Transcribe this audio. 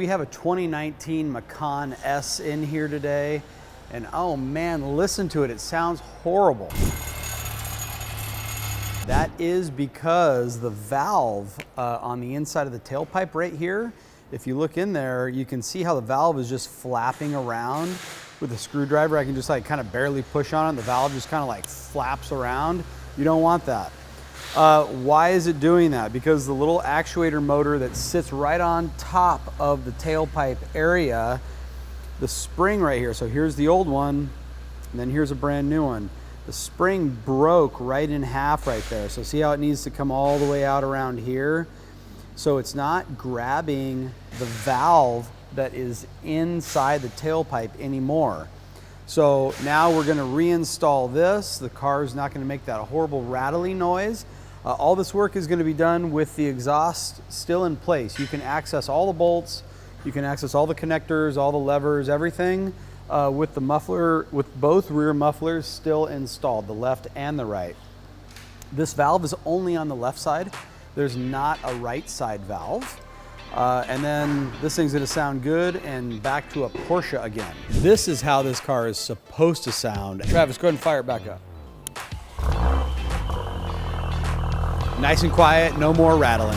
We have a 2019 Macan S in here today, and oh man, listen to it. It sounds horrible. That is because the valve on the inside of the tailpipe right here, if you look in there, you can see how the valve is just flapping around. With a screwdriver, I can just like kind of barely push on it. The valve just kind of like flaps around. You don't want that. Why is it doing that? Because the little actuator motor that sits right on top of the tailpipe area, the spring right here, so here's the old one, and then here's a brand new one. The spring broke right in half right there. So see how it needs to come all the way out around here? So it's not grabbing the valve that is inside the tailpipe anymore. So now we're gonna reinstall this. The car is not gonna make that horrible rattling noise. All this work is gonna be done with the exhaust still in place. You can access all the bolts, you can access all the connectors, all the levers, everything with the muffler, with both rear mufflers still installed, the left and the right. This valve is only on the left side. There's not a right side valve. And then this thing's gonna sound good and back to a Porsche again. This is how this car is supposed to sound. Travis, go ahead and fire it back up. Nice and quiet, no more rattling.